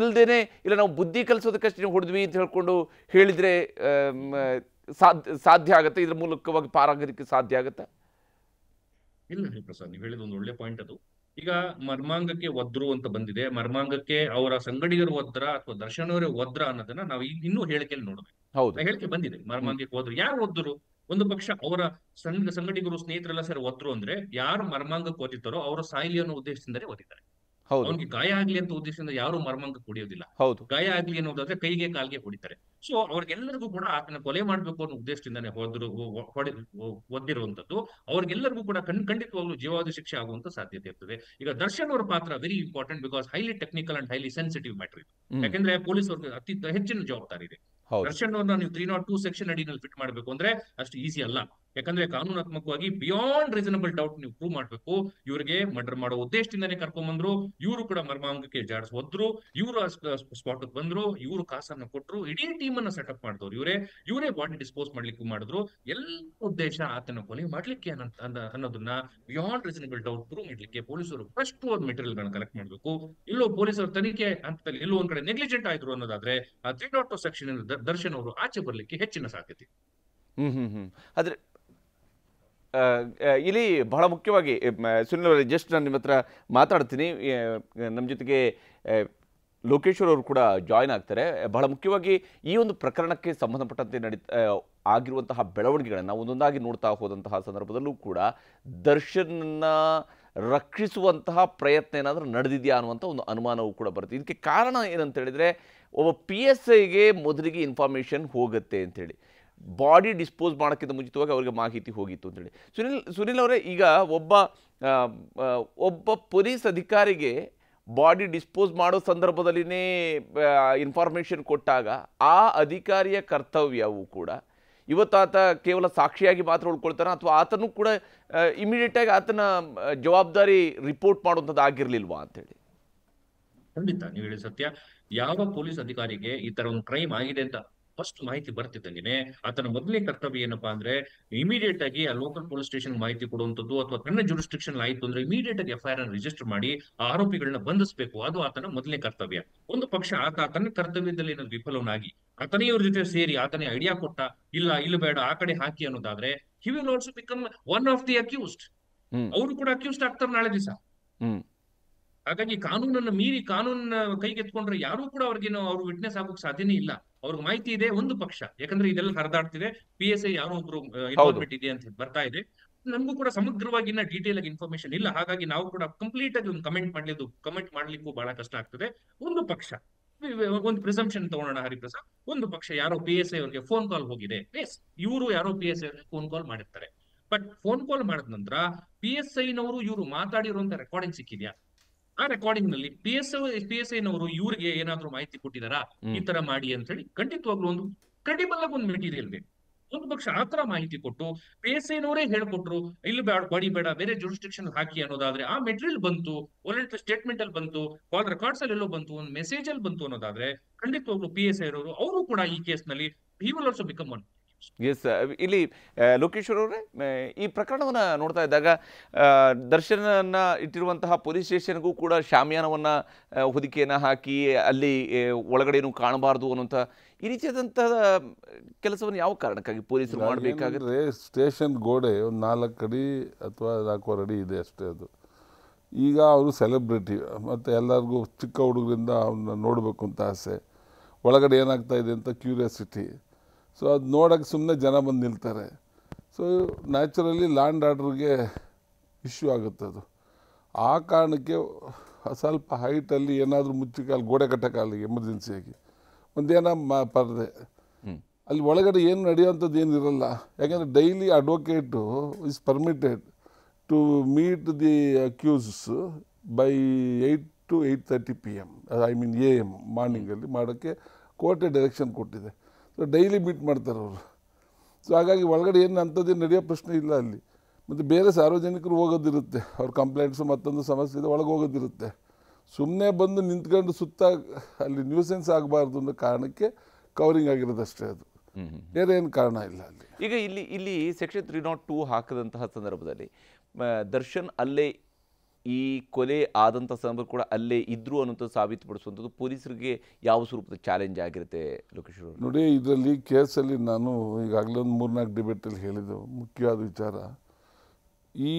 ಇಲ್ಲದೇನೆ, ಇಲ್ಲ ನಾವು ಬುದ್ಧಿ ಕಲಿಸೋದಕ್ಕಷ್ಟೇ ಹೊಡೆದ್ವಿ ಅಂತ ಹೇಳ್ಕೊಂಡು ಹೇಳಿದರೆ ಸಾಧ್ಯ ಆಗುತ್ತೆ, ಇದ್ರ ಮೂಲಕವಾಗಿ ಪಾರಾಗೋದಕ್ಕೆ ಸಾಧ್ಯ ಆಗುತ್ತೆ? ಇಲ್ಲ ಪ್ರಸಾದ್, ನೀವು ಹೇಳಿದ ಒಂದು ಒಳ್ಳೆ ಪಾಯಿಂಟ್ ಅದು. ಈಗ ಮರ್ಮಾಂಗಕ್ಕೆ ಒದ್ರು ಅಂತ ಬಂದಿದೆ, ಮರ್ಮಾಂಗಕ್ಕೆ ಅವರ ಸಂಗಡಿಗರು ಒದ್ರ ಅಥವಾ ದರ್ಶನ್ ಅವರೇ ಒದ್ರ ಅನ್ನೋದನ್ನ ನಾವು ಇನ್ನೂ ಹೇಳಿಕೆಯಲ್ಲಿ ನೋಡ್ಬೇಕು. ಹೇಳಿಕೆ ಬಂದಿದೆ, ಮರ್ಮಾಂಗಕ್ಕೆ ಹೋದ್ರು. ಯಾರು ಒದ್ರು? ಒಂದು ಪಕ್ಷ ಅವರ ಸಂಗಡಿಗರು, ಸ್ನೇಹಿತರೆಲ್ಲ ಸೇರಿ ಒದ್ರು ಅಂದ್ರೆ ಯಾರು ಮರ್ಮಾಂಗಕ್ಕೆ ಓದಿತಾರೋ ಅವರ ಸಾಯಿಲಿ ಅನ್ನೋ ಉದ್ದೇಶದಿಂದಲೇ ಓದಿದ್ದಾರೆ. ಅವ್ನಿಗೆ ಗಾಯ ಆಗ್ಲಿ ಅಂತ ಉದ್ದೇಶದಿಂದ ಯಾರು ಮರ್ಮಾಂಗಕ್ಕೆ ಹೊಡೆಯೋದಿಲ್ಲ. ಗಾಯ ಆಗ್ಲಿ ಅನ್ನೋದಾದ್ರೆ ಕೈಗೆ ಕಾಲ್ಗೆ ಹೊಡಿತಾರೆ. ಸೊ ಅವ್ರಿಗೆಲ್ಲರಿಗೂ ಕೂಡ ಆತನ ಕೊಲೆ ಮಾಡ್ಬೇಕು ಅನ್ನೋ ಉದ್ದೇಶದಿಂದಾನೆ ಒದ್ದಿರುವಂತದ್ದು. ಅವ್ರಿಗೆಲ್ಲರಿಗೂ ಕೂಡ ಖಂಡಿತವಾಗ್ಲೂ ಜೀವಾವಧಿ ಶಿಕ್ಷೆ ಆಗುವಂತ ಸಾಧ್ಯತೆ ಇರ್ತದೆ. ಈಗ ದರ್ಶನ್ ಅವರ ಪಾತ್ರ very important, because highly technical and highly sensitive matter ಇದು. ಯಾಕಂದ್ರೆ ಪೊಲೀಸ್ ಅವ್ರಿಗೆ ಅತಿ ಹೆಚ್ಚಿನ ಜವಾಬ್ದಾರಿ ಇದೆ. ದರ್ಶನ್ ಅವ್ರನ್ನ ನೀವು 302 ಸೆಕ್ಷನ್ ಅಡಿನಲ್ಲಿ ಫಿಟ್ ಮಾಡ್ಬೇಕು ಅಂದ್ರೆ ಅಷ್ಟು ಈಸಿ ಅಲ್ಲ. ಯಾಕಂದ್ರೆ ಕಾನೂನಾತ್ಮಕವಾಗಿ ಬಿಯಾಂಡ್ ರೀಸನಬಲ್ ಡೌಟ್ ನೀವು ಪ್ರೂವ್ ಮಾಡ್ಬೇಕು. ಇವರಿಗೆ ಮರ್ಡರ್ ಮಾಡೋ ಉದ್ದೇಶದಿಂದಾನೇ ಕರ್ಕೊಂಡ್ ಬಂದ್ರು, ಇವರು ಕೂಡ ಮರ್ಮಾಂಗಕ್ಕೆ ಜಾಡಿಸೋದ್ರು, ಇವರು ಸ್ಪಾಟ್ ಬಂದ್ರು, ಇವರು ಕಾಸನ್ನ ಕೊಟ್ರು, ಇಡೀ ಟೀಮ್ ಅನ್ನ ಸೆಟಪ್ ಮಾಡಿದವ್ರು ಇವರೇ ಬಾಡಿ ಡಿಸ್ಪೋಸ್ ಮಾಡ್ಲಿಕ್ಕೆ ಮಾಡಿದ್ರು. ಎಲ್ಲ ಉದ್ದೇಶ ಆತನ ಕೊಲೆ ಮಾಡ್ಲಿಕ್ಕೆ ಅನ್ನೋದನ್ನ ಬಿಯಾಂಡ್ ರೀಸನಬಲ್ ಡೌಟ್ ಪ್ರೂವ್ ಮಾಡ್ಲಿಕ್ಕೆ ಪೊಲೀಸರು ಫಸ್ಟ್ ಮೆಟೀರಿಯಲ್ ಗಳನ್ನ ಕಲೆಕ್ಟ್ ಮಾಡ್ಬೇಕು. ಇಲ್ಲೋ ಪೊಲೀಸರು ತನಿಖೆ ಹಂತದಲ್ಲಿ ಎಲ್ಲೋ ಒಂದ್ ಕಡೆ ನೆಗ್ಲಿಜೆಂಟ್ ಆಯ್ತು ಅನ್ನೋದಾದ್ರೆ ಆ 302 ಸೆಕ್ಷನ್ ದರ್ಶನ್ ಅವರು ಆಚೆ ಬರ್ಲಿಕ್ಕೆ ಹೆಚ್ಚಿನ ಸಾಧ್ಯತೆ. ಆದ್ರೆ ಇಲ್ಲಿ ಬಹಳ ಮುಖ್ಯವಾಗಿ ಸುನಿಲ್ ಅವರೇ, ಜಸ್ಟ್ ನಾನು ನಿಮ್ಮ ಹತ್ರ ಮಾತಾಡ್ತೀನಿ, ನಮ್ಮ ಜೊತೆಗೆ ಲೋಕೇಶ್ವರ್ ಅವರು ಕೂಡ ಜಾಯ್ನ್ ಆಗ್ತಾರೆ. ಬಹಳ ಮುಖ್ಯವಾಗಿ ಈ ಒಂದು ಪ್ರಕರಣಕ್ಕೆ ಸಂಬಂಧಪಟ್ಟಂತೆ ಆಗಿರುವಂತಹ ಬೆಳವಣಿಗೆಗಳನ್ನು ನಾವು ಒಂದೊಂದಾಗಿ ನೋಡ್ತಾ ಹೋದಂತಹ ಸಂದರ್ಭದಲ್ಲೂ ಕೂಡ ದರ್ಶನ್ನ ರಕ್ಷಿಸುವಂತಹ ಪ್ರಯತ್ನ ಏನಾದರೂ ನಡೆದಿದೆಯಾ ಅನ್ನುವಂಥ ಒಂದು ಅನುಮಾನವೂ ಕೂಡ ಬರುತ್ತೆ. ಇದಕ್ಕೆ ಕಾರಣ ಏನಂತ ಹೇಳಿದರೆ, ಒಬ್ಬ PSIಗೆ ಮೊದಲಿಗೆ ಇನ್ಫಾರ್ಮೇಷನ್ ಹೋಗುತ್ತೆ ಅಂಥೇಳಿ, ಬಾಡಿ ಡಿಸ್ಪೋಸ್ ಮಾಡೋಕ್ಕಿಂತ ಮುಂಚಿತವಾಗಿ ಅವರಿಗೆ ಮಾಹಿತಿ ಹೋಗಿತ್ತು ಅಂತೇಳಿ. ಸುನಿಲ್ ಅವರೇ, ಈಗ ಒಬ್ಬ ಪೊಲೀಸ್ ಅಧಿಕಾರಿಗೆ ಬಾಡಿ ಡಿಸ್ಪೋಸ್ ಮಾಡೋ ಸಂದರ್ಭದಲ್ಲಿನೇ ಇನ್ಫಾರ್ಮೇಷನ್ ಕೊಟ್ಟಾಗ ಆ ಅಧಿಕಾರಿಯ ಕರ್ತವ್ಯವು ಕೂಡ ಇವತ್ತು ಆತ ಕೇವಲ ಸಾಕ್ಷಿಯಾಗಿ ಮಾತ್ರ ಉಳ್ಕೊಳ್ತಾನೆ, ಅಥವಾ ಆತನೂ ಕೂಡ ಇಮಿಡಿಯೇಟಾಗಿ ಆತನ ಜವಾಬ್ದಾರಿ ರಿಪೋರ್ಟ್ ಮಾಡುವಂಥದ್ದು ಆಗಿರಲಿಲ್ವಾ ಅಂತೇಳಿ? ಖಂಡಿತ ನೀವು ಹೇಳಿ ಸತ್ಯ. ಯಾವ ಪೊಲೀಸ್ ಅಧಿಕಾರಿಗೆ ಈ ತರ ಒಂದು ಕ್ರೈಮ್ ಆಗಿದೆ ಅಂತ ಫಸ್ಟ್ ಮಾಹಿತಿ ಬರ್ತಿದ್ದಂಗೆನೆ ಆತನ ಮೊದಲನೇ ಕರ್ತವ್ಯ ಏನಪ್ಪಾ ಅಂದ್ರೆ ಇಮಿಡಿಯೇಟ್ ಆಗಿ ಆ ಲೋಕಲ್ ಪೊಲೀಸ್ ಸ್ಟೇಷನ್ ಮಾಹಿತಿ ಕೊಡುವಂತದ್ದು, ಅಥವಾ ತನ್ನ ಜುರಿಸ್ಟ್ರಿಕ್ಷನ್ ಆಯ್ತು ಅಂದ್ರೆ ಇಮಿಡಿಯೇಟ್ ಆಗಿ FIR ಅನ್ನು ರಿಜಿಸ್ಟರ್ ಮಾಡಿ ಆ ಆರೋಪಿಗಳನ್ನ ಬಂಧಿಸಬೇಕು. ಅದು ಆತನ ಮೊದಲನೇ ಕರ್ತವ್ಯ. ಒಂದು ಪಕ್ಷ ಆತ ತನ್ನ ಕರ್ತವ್ಯದಲ್ಲಿ ಏನಾದ್ರು ವಿಫಲವನಾಗಿ ಆತನೇ ಇವ್ರ ಜೊತೆ ಸೇರಿ ಆತನೇ ಐಡಿಯಾ ಕೊಟ್ಟ, ಇಲ್ಲ ಇಲ್ಲಿ ಬೇಡ ಆ ಕಡೆ ಹಾಕಿ ಅನ್ನೋದಾದ್ರೆ he will also become one of the accused. ಅವರು ಕೂಡ ಅಕ್ಯೂಸ್ಡ್ ಆಗ್ತಾರೆ ನಾಳೆ ದಿವಸ. ಹಾಗಾಗಿ ಕಾನೂನನ್ನು ಮೀರಿ ಕಾನೂನನ್ನ ಕೈಗೆತ್ಕೊಂಡ್ರೆ ಯಾರು ಕೂಡ ಅವ್ರಿಗೇನು ಅವ್ರು ವಿಟ್ನೆಸ್ ಆಗೋಕ್ ಸಾಧ್ಯನೇ ಇಲ್ಲ. ಅವ್ರಿಗೆ ಮಾಹಿತಿ ಇದೆ ಒಂದು ಪಕ್ಷ, ಯಾಕಂದ್ರೆ ಇದೆಲ್ಲ ಹರಿದಾಡ್ತಿದೆ, PSI ಯಾರೋ ಒಬ್ರು ಇನ್ವಾಲ್ವ್ಮೆಂಟ್ ಇದೆ ಅಂತ ಬರ್ತಾ ಇದೆ. ನಮಗೂ ಕೂಡ ಸಮಗ್ರವಾಗಿ ಇನ್ನ ಡೀಟೇಲ್ ಆಗಿ ಇನ್ಫಾರ್ಮೇಶನ್ ಇಲ್ಲ. ಹಾಗಾಗಿ ನಾವು ಕೂಡ ಕಂಪ್ಲೀಟ್ ಆಗಿ ಒಂದು ಕಮೆಂಟ್ ಮಾಡ್ಲಿಕ್ಕೂ ಬಹಳ ಕಷ್ಟ ಆಗ್ತದೆ. ಒಂದು ಪಕ್ಷ ಒಂದು ಪ್ರಿಸಂಪ್ಷನ್ ತಗೊಳ್ಳೋಣ ಹರಿಪ್ರಸಾದ್, ಒಂದು ಪಕ್ಷ ಯಾರೋ PSI ಅವ್ರಿಗೆ ಫೋನ್ ಕಾಲ್ ಹೋಗಿದೆ, ಎಸ್ ಇವರು ಯಾರೋ PSI ಅವ್ರಿಗೆ ಫೋನ್ ಕಾಲ್ ಮಾಡಿರ್ತಾರೆ. ಬಟ್ ಫೋನ್ ಕಾಲ್ ಮಾಡಿದ ನಂತರ PSI ನವರು ಇವರು ಮಾತಾಡಿರುವಂತ ರೆಕಾರ್ಡಿಂಗ್ ಸಿಕ್ಕಿದ್ಯಾ? ಆ ರೆಕಾರ್ಡಿಂಗ್ ನಲ್ಲಿ PSI ನವರು ಇವ್ರಿಗೆ ಏನಾದ್ರು ಮಾಹಿತಿ ಕೊಟ್ಟಿದಾರಾ ಈ ತರ ಮಾಡಿ ಅಂತ ಹೇಳಿ? ಖಂಡಿತವಾಗ್ಲೂ ಒಂದು ಕ್ರೆಡಿಬಲ್ ಆಗಿ ಒಂದು ಮೆಟೀರಿಯಲ್ ಬೇಕು. ಒಂದು ಪಕ್ಷ ಆತರ ಮಾಹಿತಿ ಕೊಟ್ಟು PSI ನವರೇ ಹೇಳ್ಕೊಟ್ರು ಇಲ್ಲಿ ಬೇಡ ಬೇರೆ ಜುರಿಸ್ಟ್ರಿಕ್ಷನ್ ಹಾಕಿ ಅನ್ನೋದಾದ್ರೆ, ಆ ಮೆಟೀರಿಯಲ್ ಬಂತು, ಒಳ್ಳೆ ಸ್ಟೇಟ್ಮೆಂಟ್ ಅಲ್ಲಿ ಬಂತು, ಕಾಲ್ ರೆಕಾರ್ಡ್ಸ್ ಅಲ್ಲಿ ಎಲ್ಲೋ ಬಂತು, ಒಂದು ಮೆಸೇಜ್ ಅಲ್ಲಿ ಬಂತು ಅನ್ನೋದಾದ್ರೆ ಖಂಡಿತವಾಗ್ಲೂ PSI ಅವರು ಕೂಡ ಈ ಕೇಸ್ ನಲ್ಲಿ he will also become one. Yes, ಇಲ್ಲಿ ಲೋಕೇಶ್ವರ್ ಅವರೇ, ಈ ಪ್ರಕರಣವನ್ನು ನೋಡ್ತಾ ಇದ್ದಾಗ ದರ್ಶನನ್ನ ಇಟ್ಟಿರುವಂತಹ ಪೊಲೀಸ್ ಸ್ಟೇಷನ್ಗೂ ಕೂಡ ಶಾಮಿಯಾನವನ್ನು ಹೊದಿಕೆಯನ್ನು ಹಾಕಿ ಅಲ್ಲಿ ಒಳಗಡೆನೂ ಕಾಣಬಾರ್ದು ಅನ್ನುವಂಥ ಈ ರೀತಿಯಾದಂತಹ ಕೆಲಸವನ್ನು ಯಾವ ಕಾರಣಕ್ಕಾಗಿ ಪೊಲೀಸರು ಮಾಡಬೇಕಾದ್ರೆ? ಸ್ಟೇಷನ್ ಗೋಡೆ ಒಂದು 4 ಅಡಿ ಅಥವಾ 4 ಅಡಿ ಇದೆ ಅಷ್ಟೇ. ಅದು ಈಗ ಅವರು ಸೆಲೆಬ್ರಿಟಿ, ಮತ್ತು ಎಲ್ಲರಿಗೂ ಚಿಕ್ಕ ಹುಡುಗರಿಂದ ಅವನ್ನ ನೋಡಬೇಕು ಅಂತ ಆಸೆ, ಒಳಗಡೆ ಏನಾಗ್ತಾ ಇದೆ ಅಂತ ಕ್ಯೂರಿಯಾಸಿಟಿ. ಸೊ ಅದು ನೋಡೋಕ್ಕೆ ಸುಮ್ಮನೆ ಜನ ಬಂದು ನಿಲ್ತಾರೆ. ಸೊ ನ್ಯಾಚುರಲಿ ಲ್ಯಾಂಡ್ ಆರ್ಡ್ರಿಗೆ ಇಶ್ಯೂ ಆಗುತ್ತೆ ಅದು. ಆ ಕಾರಣಕ್ಕೆ ಸ್ವಲ್ಪ ಹೈಟಲ್ಲಿ ಏನಾದರೂ ಮುಚ್ಚಿಕಾಲು ಗೋಡೆ ಕಟ್ಟೋಕ್ಕಾಲಿಗೆ ಎಮರ್ಜೆನ್ಸಿಯಾಗಿ ಒಂದೇನೋ ಪರದೆ ಅಲ್ಲಿ ಒಳಗಡೆ ಏನು ನಡೆಯುವಂಥದ್ದು ಏನಿರಲ್ಲ. ಯಾಕೆಂದರೆ daily advocate is permitted to meet the accused by 8 to 8:30 PM, AM ಮಾರ್ನಿಂಗಲ್ಲಿ ಮಾಡೋಕ್ಕೆ ಕೋರ್ಟೇ ಡೈರೆಕ್ಷನ್ ಕೊಟ್ಟಿದೆ. ಸೊ ಡೈಲಿ ಮೀಟ್ ಮಾಡ್ತಾರೆ ಅವರು. ಸೊ ಹಾಗಾಗಿ ಒಳಗಡೆ ಏನು ಅಂಥದ್ದೇನು ನಡೆಯೋ ಪ್ರಶ್ನೆ ಇಲ್ಲ ಅಲ್ಲಿ. ಮತ್ತು ಬೇರೆ ಸಾರ್ವಜನಿಕರು ಹೋಗೋದಿರುತ್ತೆ, ಅವ್ರ ಕಂಪ್ಲೇಂಟ್ಸು ಮತ್ತೊಂದು ಸಮಸ್ಯೆ ಇದೆ, ಒಳಗೆ ಹೋಗೋದಿರುತ್ತೆ. ಸುಮ್ಮನೆ ಬಂದು ನಿಂತ್ಕೊಂಡು ಸುತ್ತ ಅಲ್ಲಿ ನ್ಯೂಸೆನ್ಸ್ ಆಗಬಾರ್ದು ಅನ್ನೋ ಕಾರಣಕ್ಕೆ ಕವರಿಂಗ್ ಆಗಿರೋದಷ್ಟೇ. ಅದು ಬೇರೆ ಏನು ಕಾರಣ ಇಲ್ಲ ಅಲ್ಲಿ. ಈಗ ಇಲ್ಲಿ ಸೆಕ್ಷನ್ 302 ಹಾಕದಂತಹ ಸಂದರ್ಭದಲ್ಲಿ ದರ್ಶನ್ ಅಲ್ಲೇ ಈ ಕೊಲೆ ಆದಂಥ ಸಂದರ್ಭ ಕೂಡ ಅಲ್ಲೇ ಇದ್ರು ಅನ್ನೋಂಥ ಸಾಬೀತುಪಡಿಸುವಂಥದ್ದು ಪೊಲೀಸರಿಗೆ ಯಾವ ಸ್ವರೂಪದ ಚಾಲೆಂಜ್ ಆಗಿರುತ್ತೆ ಲೋಕೇಶ್ವರ್? ನೋಡಿ, ಇದರಲ್ಲಿ ಕೇಸಲ್ಲಿ ನಾನು ಈಗಾಗಲೇ ಒಂದು 3-4 ಡಿಬೇಟಲ್ಲಿ ಹೇಳಿದ್ದು ಮುಖ್ಯವಾದ ವಿಚಾರ, ಈ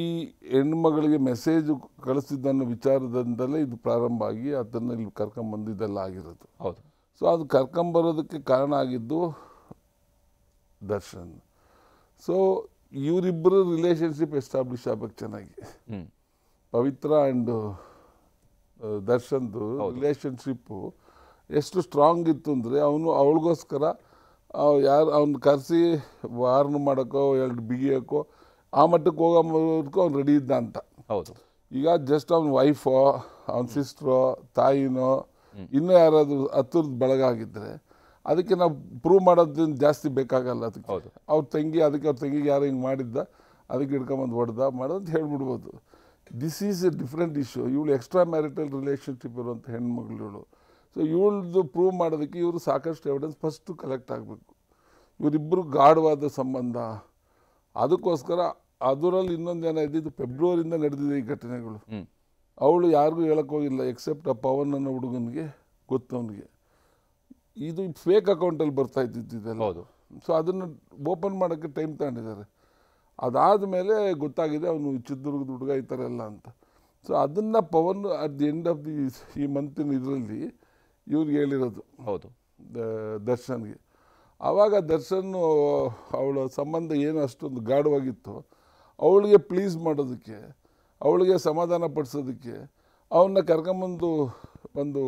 ಹೆಣ್ಮಗಳಿಗೆ ಮೆಸೇಜ್ ಕಳಿಸಿದ್ದನ್ನೋ ವಿಚಾರದಿಂದಲೇ ಇದು ಪ್ರಾರಂಭ ಆಗಿ ಅದನ್ನು ಇಲ್ಲಿ ಕರ್ಕೊಂಬಂದು ಇದೆಲ್ಲ ಆಗಿರೋದು. ಹೌದು. ಸೊ ಅದು ಕರ್ಕೊಂಬರೋದಕ್ಕೆ ಕಾರಣ ಆಗಿದ್ದು ದರ್ಶನ್. ಸೊ ಇವರಿಬ್ಬರು ರಿಲೇಷನ್ಶಿಪ್ ಎಸ್ಟಾಬ್ಲಿಷ್ ಆಗಬೇಕು ಚೆನ್ನಾಗಿ. ಪವಿತ್ರ ಆ್ಯಂಡ್ ದರ್ಶನ್ದು ರಿಲೇಷನ್ಶಿಪ್ಪು ಎಷ್ಟು ಸ್ಟ್ರಾಂಗ್ ಇತ್ತು ಅಂದರೆ ಅವಳಿಗೋಸ್ಕರ ಅವ್ನು ಕರೆಸಿ ವಾರ್ನ್ ಮಾಡೋಕ್ಕೋ 2 ಬಿಗಿಯೋಕ್ಕೋ ಆ ಮಟ್ಟಕ್ಕೆ ಹೋಗೋದಕ್ಕೂ ಅವ್ನು ರೆಡಿ ಇದ್ದ ಅಂತ. ಹೌದು. ಈಗ ಜಸ್ಟ್ ಅವ್ನ ವೈಫೋ, ಅವ್ನ ಸಿಸ್ಟ್ರೋ, ತಾಯಿನೋ, ಇನ್ನೂ ಯಾರಾದರೂ ಹತ್ತಿರದ ಬಳಗ ಆಗಿದ್ದರೆ ಅದಕ್ಕೆ ನಾವು ಪ್ರೂವ್ ಮಾಡೋದ್ರಿಂದ ಜಾಸ್ತಿ ಬೇಕಾಗಲ್ಲ. ಅದಕ್ಕೆ ಅವ್ರ ತಂಗಿಗೆ ಯಾರು ಹಿಂಗೆ ಮಾಡಿದ್ದ, ಅದಕ್ಕೆ ಹಿಡ್ಕೊಂಬಂದು ಹೊಡೆದ ಮಾಡೋದು ಹೇಳ್ಬಿಡ್ಬೋದು. This is a different issue. ಇವಳು ಎಕ್ಸ್ಟ್ರಾ ಮ್ಯಾರಿಟಲ್ ರಿಲೇಷನ್ಶಿಪ್ ಇರುವಂಥ ಹೆಣ್ಮಗಳು. ಸೊ ಇವಳದು ಪ್ರೂವ್ ಮಾಡೋದಕ್ಕೆ ಇವರು ಸಾಕಷ್ಟು ಎವಿಡೆನ್ಸ್ ಫಸ್ಟು ಕಲೆಕ್ಟ್ ಆಗಬೇಕು. ಇವರಿಬ್ಬರು ಗಾಢವಾದ ಸಂಬಂಧ. ಅದಕ್ಕೋಸ್ಕರ ಅದರಲ್ಲಿ ಇನ್ನೊಂದು ಜನ ಇದ್ದಿದ್ದು ಫೆಬ್ರವರಿಯಿಂದ ನಡೆದಿದೆ ಈ ಘಟನೆಗಳು. ಅವಳು ಯಾರಿಗೂ ಹೇಳೋಕ್ಕೋಗಿಲ್ಲ ಎಕ್ಸೆಪ್ಟ್ ಆ ಪವನ್ ಅನ್ನೋ ಹುಡುಗನಿಗೆ ಗೊತ್ತವನಿಗೆ. ಇದು ಫೇಕ್ ಅಕೌಂಟಲ್ಲಿ ಬರ್ತಾ ಇದ್ದಿದ್ದೆಲ್ಲ. ಸೊ ಅದನ್ನು ಓಪನ್ ಮಾಡೋಕ್ಕೆ ಟೈಮ್ ತಗೊಂಡಿದ್ದಾರೆ. ಅದಾದ ಮೇಲೆ ಗೊತ್ತಾಗಿದೆ ಅವನು ಚಿತ್ರದುರ್ಗದ ಹುಡುಗ ಈ ಥರ ಎಲ್ಲ ಅಂತ. ಸೊ ಅದನ್ನು Pavan at the end of ಈ ಮಂತಿನ ಇದರಲ್ಲಿ ಇವ್ರಿಗೆ ಹೇಳಿರೋದು. ಹೌದು, ದರ್ಶನ್ಗೆ. ಆವಾಗ ದರ್ಶನ್ ಅವಳ ಸಂಬಂಧ ಏನು ಅಷ್ಟೊಂದು ಗಾಢವಾಗಿತ್ತು, ಅವಳಿಗೆ ಪ್ಲೀಸ್ ಮಾಡೋದಕ್ಕೆ, ಅವಳಿಗೆ ಸಮಾಧಾನ ಪಡಿಸೋದಕ್ಕೆ ಅವನ್ನ ಕರ್ಕೊಂಬಂದು ಒಂದು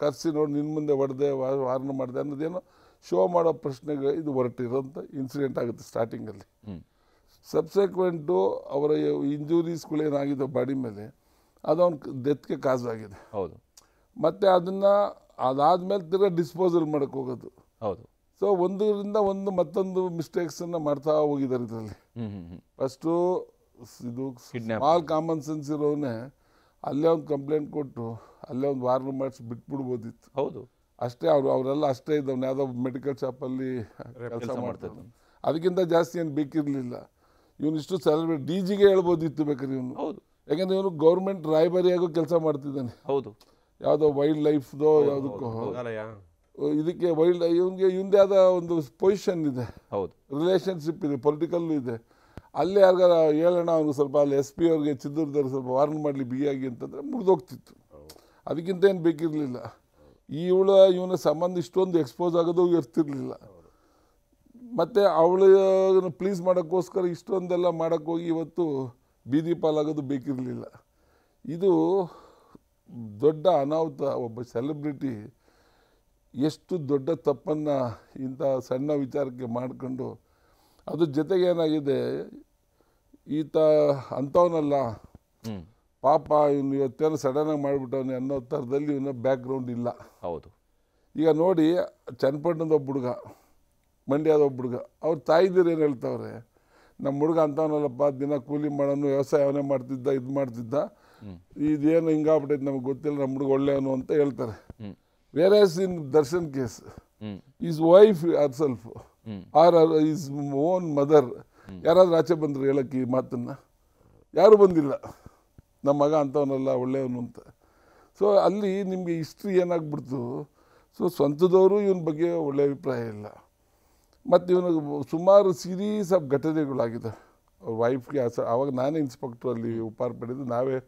ಕರೆಸಿ ನೋಡಿ ನಿನ್ನ ಮುಂದೆ ಹೊಡೆದೆ ವಾರ್ನ್ ಮಾಡಿದೆ ಅನ್ನೋದೇನೋ ಶೋ ಮಾಡೋ ಪ್ರಶ್ನೆಗೆ ಇದು ಹೊರಟಿರೋಂಥ ಇನ್ಸಿಡೆಂಟ್ ಆಗುತ್ತೆ ಸ್ಟಾರ್ಟಿಂಗಲ್ಲಿ. ಸಬ್ಸೆಕ್ವೆಂಟು ಅವರ ಇಂಜುರೀಸ್ಗಳೇನಾಗಿದೆ ಬಾಡಿ ಮೇಲೆ ಅದು ಅವ್ನ ಡೆತ್ಗೆ ಕಾಸ್ ಆಗಿದೆ. ಹೌದು. ಮತ್ತು ಅದಾದಮೇಲೆ ತಿರ್ಗಾ ಡಿಸ್ಪೋಸಲ್ ಮಾಡೋಕ್ಕೆ ಹೋಗೋದು. ಹೌದು. ಸೊ ಒಂದರಿಂದ ಒಂದು ಮತ್ತೊಂದು ಮಿಸ್ಟೇಕ್ಸನ್ನು ಮಾಡ್ತಾ ಹೋಗಿದ್ದಾರೆ ಇದರಲ್ಲಿ. ಫಸ್ಟು ಇದು ಸ್ಮಾಲ್ ಕಾಮನ್ ಸೆನ್ಸ್ ಇರೋನೇ ಅಲ್ಲೇ ಒಂದು ಕಂಪ್ಲೇಂಟ್ ಕೊಟ್ಟು ಅಲ್ಲೇ ಒಂದು ವಾರ್ನ್ ಮಾಡಿಸಿ ಬಿಟ್ಬಿಡ್ಬೋದಿತ್ತು. ಹೌದು. ಅಷ್ಟೇ ಅವರೆಲ್ಲ ಅಷ್ಟೇ ಇದ್ದವ್ನು ಯಾವುದೋ ಮೆಡಿಕಲ್ ಶಾಪಲ್ಲಿ ಕೆಲಸ ಮಾಡ್ತಾನೆ. ಅದಕ್ಕಿಂತ ಜಾಸ್ತಿ ಏನು ಬೇಕಿರಲಿಲ್ಲ. ಇವನಿಷ್ಟು ಸೆಲೆಬ್ರಿಟಿ ಡಿ ಜಿಗೆ ಹೇಳ್ಬೋದಿತ್ತು ಬೇಕಾದ್ರೆ ಇವನು. ಹೌದು, ಯಾಕಂದ್ರೆ ಇವನು ಗೌರ್ಮೆಂಟ್ ರಾಯಭಾರಿಯಾಗೂ ಕೆಲಸ ಮಾಡ್ತಿದ್ದಾನೆ. ಹೌದು, ಯಾವುದೋ ವೈಲ್ಡ್ ಲೈಫ್ದೋ ಯಾವುದಕ್ಕೋ ಇದಕ್ಕೆ ವೈಲ್ಡ್ ಇವಂದೇ ಆದ ಒಂದು ಪೊಸಿಷನ್ ಇದೆ, ಹೌದು, ರಿಲೇಷನ್ಶಿಪ್ ಇದೆ, ಪೊಲಿಟಿಕಲ್ ಇದೆ. ಅಲ್ಲೇ ಯಾರಿಗಾರ ಹೇಳೋಣ ಅವ್ನಿಗೆ ಸ್ವಲ್ಪ ಅಲ್ಲಿ ಎಸ್ ಪಿ ಅವ್ರಿಗೆ ಚಿತ್ರದುರ್ಗದವ್ರು ಸ್ವಲ್ಪ ವಾರ್ನ್ ಮಾಡಲಿ ಬಿಗಿಯಾಗಿ ಅಂತಂದರೆ ಮುರಿದೋಗ್ತಿತ್ತು. ಅದಕ್ಕಿಂತ ಏನು ಬೇಕಿರಲಿಲ್ಲ. ಇವನ ಸಂಬಂಧ ಇಷ್ಟೊಂದು ಎಕ್ಸ್ಪೋಸ್ ಆಗೋದು ಇರ್ತಿರ್ಲಿಲ್ಲ. ಮತ್ತು ಅವಳು ಪ್ಲೀಸ್ ಮಾಡೋಕ್ಕೋಸ್ಕರ ಇಷ್ಟೊಂದೆಲ್ಲ ಮಾಡೋಕ್ಕೋಗಿ ಇವತ್ತು ಬೀದಿ ಪಾಲಾಗೋದು ಬೇಕಿರಲಿಲ್ಲ. ಇದು ದೊಡ್ಡ ಅನಾಹುತ. ಒಬ್ಬ ಸೆಲೆಬ್ರಿಟಿ ಎಷ್ಟು ದೊಡ್ಡ ತಪ್ಪನ್ನು ಇಂಥ ಸಣ್ಣ ವಿಚಾರಕ್ಕೆ ಮಾಡಿಕೊಂಡು, ಅದ್ರ ಜೊತೆಗೆ ಏನಾಗಿದೆ, ಈತ ಅಂಥವನಲ್ಲ ಪಾಪ, ಇವನು ಇವತ್ತೇನು ಸಡನ್ನಾಗಿ ಮಾಡಿಬಿಟ್ಟವನೆ ಅನ್ನೋ ಥರದಲ್ಲಿ ಇವನ ಬ್ಯಾಕ್ಗ್ರೌಂಡ್ ಇಲ್ಲ. ಹೌದು. ಈಗ ನೋಡಿ, ಚನ್ನಪಟ್ಟಣದ ಒಬ್ಬ ಹುಡುಗ, ಮಂಡ್ಯದ ಒಬ್ಬ ಹುಡುಗ, ಅವ್ರ ತಾಯಿದಿರು ಏನು ಹೇಳ್ತಾವ್ರೆ, ನಮ್ಮ ಹುಡುಗ ಅಂಥವನಲ್ಲಪ್ಪ, ದಿನ ಕೂಲಿ ಮಾಡೋನು, ವ್ಯವಸಾಯವನ್ನೇ ಮಾಡ್ತಿದ್ದ, ಇದು ಮಾಡ್ತಿದ್ದ, ಇದೇನು ಹಿಂಗಾಗ್ಬಿಟ್ಟೈತೆ ನಮಗೆ ಗೊತ್ತಿಲ್ಲ, ನಮ್ಮ ಹುಡುಗ ಒಳ್ಳೆಯವನು ಅಂತ ಹೇಳ್ತಾರೆ. Where in Darshan case his wife or self or his own mother ಯಾರಾದ್ರೂ ಆಚೆ ಬಂದರು ಹೇಳಕ್ಕೆ ಈ ಮಾತನ್ನು? ಯಾರೂ ಬಂದಿಲ್ಲ, ನಮ್ಮ ಮಗ ಅಂಥವನಲ್ಲ ಒಳ್ಳೆಯವನು ಅಂತ. ಸೊ ಅಲ್ಲಿ ನಿಮಗೆ ಹಿಸ್ಟ್ರಿ ಏನಾಗ್ಬಿಡ್ತು. ಸೊ ಸ್ವಂತದವರು ಇವನ ಬಗ್ಗೆ ಒಳ್ಳೆಯ ಅಭಿಪ್ರಾಯ ಇಲ್ಲ. ಮತ್ತು ಇವನಿಗೆ ಸುಮಾರು ಸೀರೀಸ್ ಆಫ್ ಘಟನೆಗಳಾಗಿದೆ. ಅವ್ರ ವೈಫ್ಗೆ ಆವಾಗ ನಾನೇ ಇನ್ಸ್ಪೆಕ್ಟ್ರು ಅಲ್ಲಿ ಉಪಹಾರ ಪಡೆದು, ನಾವೇ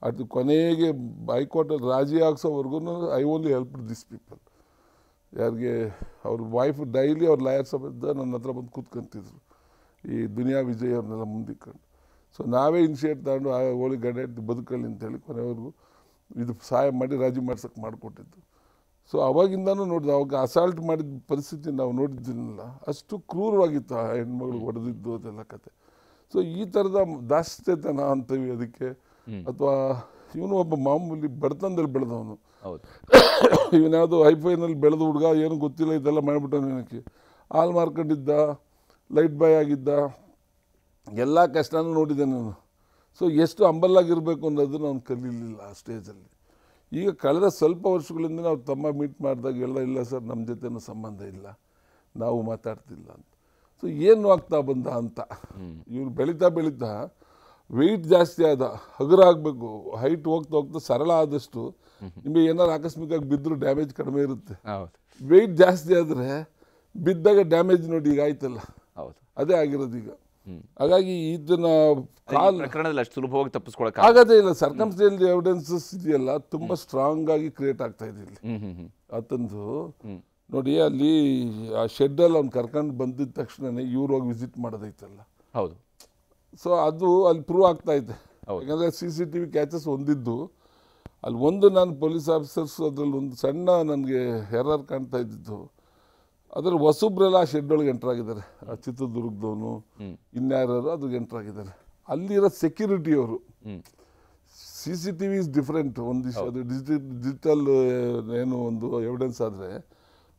ಅದು ಕೊನೆಗೆ ಹೈಕೋರ್ಟಲ್ಲಿ ರಾಜಿ ಹಾಕ್ಸೋವರೆಗೂ I only help this people. ಯಾರಿಗೆ ಅವ್ರ ವೈಫ್ ಡೈಲಿ ಅವ್ರ ಲಾಯರ್ ಸಮೇತ ನನ್ನ ಹತ್ರ ಬಂದು ಕೂತ್ಕೊಂತಿದ್ರು, ಈ ದುನಿಯಾ ವಿಜಯ್ ಅವ್ರನ್ನೆಲ್ಲ ಮುಂದಿಕ್ಕೊಂಡು. ಸೊ ನಾವೇ ಇನಿಷಿಯೇಟ್ ತಗೊಂಡು ಆ ಹೋಳಿ ಗಡೆ ಬದುಕಲ್ಲಿ ಅಂತೇಳಿ ಕೊನೆವರೆಗೂ ಇದು ಸಹಾಯ ಮಾಡಿ ರಾಜಿ ಮಾಡ್ಸೋಕ್ಕೆ ಮಾಡಿಕೊಟ್ಟಿದ್ದು. ಸೊ ಅವಾಗಿಂದನೂ ನೋಡಿದ್ದು, ಅವಾಗ ಅಸಾಲ್ಟ್ ಮಾಡಿದ ಪರಿಸ್ಥಿತಿ ನಾವು ನೋಡಿದ್ದೀನಲ್ಲ, ಅಷ್ಟು ಕ್ರೂರವಾಗಿತ್ತು ಆ ಹೆಣ್ಮಗಳು ಹೊಡೆದಿದ್ದು ಅದೆಲ್ಲ ಕತೆ. ಸೊ ಈ ಥರದ ದಾಸ್ಯತನ ಅಂತೀವಿ ಅದಕ್ಕೆ. ಅಥವಾ ಇವನು ಒಬ್ಬ ಮಾಮೂಲಿ ಬಡತನದಲ್ಲಿ ಬೆಳೆದವನು, ಇವನ್ಯಾವುದು ಹೈಫೈನಲ್ಲಿ ಬೆಳೆದ ಹುಡುಗ, ಏನು ಗೊತ್ತಿಲ್ಲ, ಇದೆಲ್ಲ ಮಾಡಿಬಿಟ್ಟು ನನಗೆ ಹಾಲು ಮಾರ್ಕೊಂಡಿದ್ದ, ಲೈಟ್ ಬಾಯ್ ಆಗಿದ್ದ, ಎಲ್ಲ ಕಷ್ಟನೂ ನೋಡಿದ್ದೆ ನಾನು. ಸೊ ಎಷ್ಟು ಹಂಬಲಾಗಿರಬೇಕು ಅನ್ನೋದನ್ನು ಅವ್ನು ಕಲೀಲಿಲ್ಲ ಆ ಸ್ಟೇಜಲ್ಲಿ. ಈಗ ಕಳೆದ ಸ್ವಲ್ಪ ವರ್ಷಗಳಿಂದ ನಾವು ತಮ್ಮ ಮೀಟ್ ಮಾಡಿದಾಗ ಎಲ್ಲ ಇಲ್ಲ ಸರ್, ನಮ್ಮ ಜೊತೆನೂ ಸಂಬಂಧ ಇಲ್ಲ, ನಾವು ಮಾತಾಡ್ತಿಲ್ಲ ಅಂತ. ಸೊ ಏನು ಆಗ್ತಾ ಬಂದ ಅಂತ. ಇವನು ಬೆಳೀತಾ ಬೆಳೀತಾ ವೆಯ್ಟ್ ಜಾಸ್ತಿ ಆದ, ಹಗುರ ಆಗಬೇಕು, ಹೈಟ್ ಹೋಗ್ತಾ ಹೋಗ್ತಾ ಸರಳ ಆದಷ್ಟು ನಿಮಗೆ ಏನಾದ್ರು ಆಕಸ್ಮಿಕವಾಗಿ ಬಿದ್ದರೂ ಡ್ಯಾಮೇಜ್ ಕಡಿಮೆ ಇರುತ್ತೆ. ವೆಯ್ಟ್ ಜಾಸ್ತಿ ಆದರೆ ಬಿದ್ದಾಗ ಡ್ಯಾಮೇಜ್ ನೋಡಿ ಈಗ ಆಯ್ತಲ್ಲ, ಅದೇ ಆಗಿರೋದು ಈಗ. ಹಾಗಾಗಿ ಇದನ್ನ ಪ್ರಕರಣದಲ್ಲಿ ಅಷ್ಟು ಸುಲಭವಾಗಿ ತಪ್ಪಿಸ್ಕೊಳಕ್ಕೆ ಆಗೋದೇ ಇಲ್ಲ. ಸರ್ಕಮ್ಸ್ಟೆನ್ಷಿಯಲ್ ಎವಿಡೆನ್ಸಸ್ ಇದೆಯಲ್ಲ ತುಂಬ ಸ್ಟ್ರಾಂಗ್ ಆಗಿ ಕ್ರಿಯೇಟ್ ಆಗ್ತಾ ಇದೆ ಇಲ್ಲಿ. ಆತಂದು ನೋಡಿ, ಅಲ್ಲಿ ಆ ಶೆಡ್ಡಲ್ಲಿ ಅವ್ನು ಕರ್ಕೊಂಡು ಬಂದಿದ್ದ ತಕ್ಷಣನೇ ಇವ್ರು ಹೋಗಿ ವಿಸಿಟ್ ಮಾಡೋದೈತಲ್ಲ. ಹೌದು. ಸೊ ಅದು ಅಲ್ಲಿ ಪ್ರೂವ್ ಆಗ್ತಾ ಇದೆ. ಯಾಕಂದರೆ CCTV ಕ್ಯಾಚಸ್ ಹೊಂದಿದ್ದು ಅಲ್ಲಿ ಒಂದು, ನಾನು ಪೊಲೀಸ್ ಆಫೀಸರ್ಸ್ ಅದರಲ್ಲಿ ಒಂದು ಸಣ್ಣ ನನಗೆ ಎರರ್ ಕಾಣ್ತಾ ಇದ್ದಿದ್ದು, ಅದ್ರಲ್ಲಿ ಹೊಸಬ್ರೆಲ್ಲ ಆ ಶೆಡ್ ಒಳಗೆ ಎಂಟ್ರಾಗಿದ್ದಾರೆ. ಆ ಚಿತ್ರದುರ್ಗದವನು ಇನ್ಯಾರು ಅದ್ರಿಗೆ ಎಂಟ್ರಾಗಿದ್ದಾರೆ. ಅಲ್ಲಿರೋ ಸೆಕ್ಯೂರಿಟಿಯವರು, CCTV ಇಸ್ ಡಿಫ್ರೆಂಟ್. ಒಂದಿಷ್ಟು ಅದು ಡಿಜಿಟಲ್ ಏನು ಒಂದು ಎವಿಡೆನ್ಸ್ ಆದರೆ,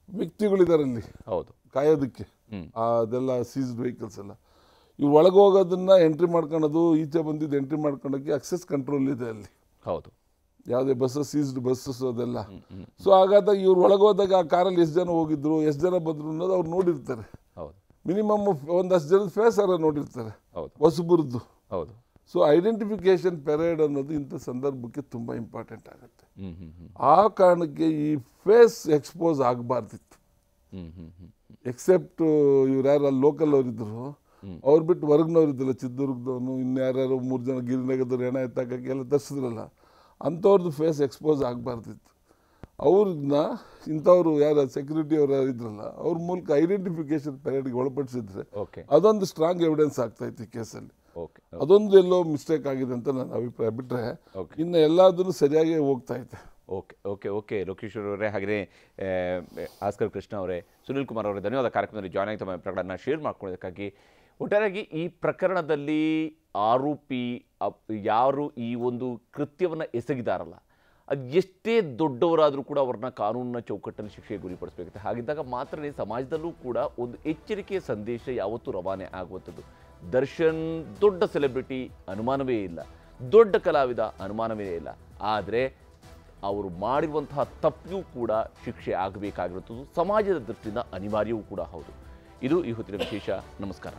ವ್ಯಕ್ತಿಗಳಿದ್ದಾರೆ ಅಲ್ಲಿ ಹೌದು ಕಾಯೋದಕ್ಕೆ, ಅದೆಲ್ಲ ಸೀಸ್ಡ್ ವೆಹಿಕಲ್ಸ್ ಎಲ್ಲ. ಇವ್ರು ಒಳಗೆ ಹೋಗೋದನ್ನ ಎಂಟ್ರಿ ಮಾಡ್ಕೊಳ್ಳೋದು, ಈಚೆ ಬಂದಿದ್ದು ಎಂಟ್ರಿ ಮಾಡ್ಕೊಳ್ಳೋಕ್ಕೆ ಅಕ್ಸೆಸ್ ಕಂಟ್ರೋಲ್ ಇದೆ ಅಲ್ಲಿ. ಹೌದು. ಯಾವುದೇ ಬಸ್ಸಸ್, ಸೀಸ್ಡ್ ಬಸ್ಸಸ್ ಅದೆಲ್ಲ. ಸೊ ಹಾಗಾದಾಗ ಇವ್ರು ಒಳಗೆ ಹೋದಾಗ ಆ ಕಾರಲ್ಲಿ ಎಷ್ಟು ಜನ ಹೋಗಿದ್ರು, ಎಷ್ಟು ಜನ ಬಂದರು ಅನ್ನೋದು ಅವ್ರು ನೋಡಿರ್ತಾರೆ. ಮಿನಿಮಮ್ ಒಂದಷ್ಟು ಜನದ ಫೇಸ್ ಅರ ನೋಡಿರ್ತಾರೆ, ಹೊಸಬರದ್ದು. ಹೌದು. ಸೊ ಐಡೆಂಟಿಫಿಕೇಶನ್ ಪೆರೇಡ್ ಅನ್ನೋದು ಇಂಥ ಸಂದರ್ಭಕ್ಕೆ ತುಂಬ ಇಂಪಾರ್ಟೆಂಟ್ ಆಗುತ್ತೆ. ಆ ಕಾರಣಕ್ಕೆ ಈ ಫೇಸ್ ಎಕ್ಸ್ಪೋಸ್ ಆಗಬಾರ್ದಿತ್ತು. ಎಕ್ಸೆಪ್ಟ್ ಇವ್ರು ಯಾರು ಅಲ್ಲಿ ಲೋಕಲ್ ಅವರಿದ್ದರು, ಅವ್ರು ಬಿಟ್ಟು ಹೊರಗಿನವ್ರು ಇದ್ದಿಲ್ಲ, ಚಿತ್ರದುರ್ಗದವನು ಇನ್ಯಾರು 3 ಜನ ಗಿರಿನಗರದವ್ರು ಹೆಣ ಎತ್ತಾಕಕ್ಕೆ ಎಲ್ಲ ತರಿಸಿದ್ರಲ್ಲ, ಅಂಥವ್ರದ್ದು ಫೇಸ್ ಎಕ್ಸ್ಪೋಸ್ ಆಗಬಾರ್ದಿತ್ತು. ಅವ್ರನ್ನ ಇಂಥವ್ರು ಯಾರು ಸೆಕ್ಯೂರಿಟಿ ಅವರು ಇದ್ರಲ್ಲ, ಅವ್ರ ಮೂಲಕ ಐಡೆಂಟಿಫಿಕೇಶನ್ ಪೆರೇಡ್ಗೆ ಒಳಪಡಿಸಿದ್ರೆ ಅದೊಂದು ಸ್ಟ್ರಾಂಗ್ ಎವಿಡೆನ್ಸ್ ಆಗ್ತಾ ಇತ್ತು ಈ ಕೇಸಲ್ಲಿ. ಅದೊಂದು ಎಲ್ಲೋ ಮಿಸ್ಟೇಕ್ ಆಗಿದೆ ಅಂತ ನನ್ನ ಅಭಿಪ್ರಾಯ. ಬಿಟ್ಟರೆ ಇನ್ನು ಎಲ್ಲದನ್ನು ಸರಿಯಾಗಿ ಹೋಗ್ತಾ ಇದೆ. ಓಕೆ ಓಕೆ ಓಕೆ ಲೋಕೇಶ್ವರ್ ಅವರೇ, ಹಾಗೆಯೇ ಆಸ್ಕರ್ ಕೃಷ್ಣ ಅವರೇ, ಸುನಿಲ್ ಕುಮಾರ್ ಅವರೇ, ಧನ್ಯವಾದ ಕಾರ್ಯಕ್ರಮದಲ್ಲಿ ಜಾಯ್ನ್ ಆಗಿ ತಮ್ಮ ಪ್ರಕರಣ ಶೇರ್ ಮಾಡ್ಕೊಳ್ಳೋದಕ್ಕಾಗಿ. ಒಟ್ಟಾರೆಯಾಗಿ ಈ ಪ್ರಕರಣದಲ್ಲಿ ಆರೋಪಿ ಯಾರು ಈ ಒಂದು ಕೃತ್ಯವನ್ನು ಎಸಗಿದಾರಲ್ಲ, ಅದು ಎಷ್ಟೇ ದೊಡ್ಡವರಾದರೂ ಕೂಡ ಅವ್ರನ್ನ ಕಾನೂನಿನ ಚೌಕಟ್ಟಲ್ಲಿ ಶಿಕ್ಷೆಗೆ ಗುರಿಪಡಿಸಬೇಕಾಗುತ್ತೆ. ಹಾಗಿದ್ದಾಗ ಮಾತ್ರ ಸಮಾಜದಲ್ಲೂ ಕೂಡ ಒಂದು ಎಚ್ಚರಿಕೆಯ ಸಂದೇಶ ಯಾವತ್ತೂ ರವಾನೆ ಆಗುವಂಥದ್ದು. ದರ್ಶನ್ ದೊಡ್ಡ ಸೆಲೆಬ್ರಿಟಿ, ಅನುಮಾನವೇ ಇಲ್ಲ, ದೊಡ್ಡ ಕಲಾವಿದ, ಅನುಮಾನವೇ ಇಲ್ಲ. ಆದರೆ ಅವರು ಮಾಡಿರುವಂತಹ ತಪ್ಪಿಗೂ ಕೂಡ ಶಿಕ್ಷೆ ಆಗಬೇಕಾಗಿರುತ್ತದೆ. ಸಮಾಜದ ದೃಷ್ಟಿಯಿಂದ ಅನಿವಾರ್ಯವೂ ಕೂಡ ಹೌದು. ಇದು ಈ ಹೊತ್ತಿನ ವಿಶೇಷ. ನಮಸ್ಕಾರ.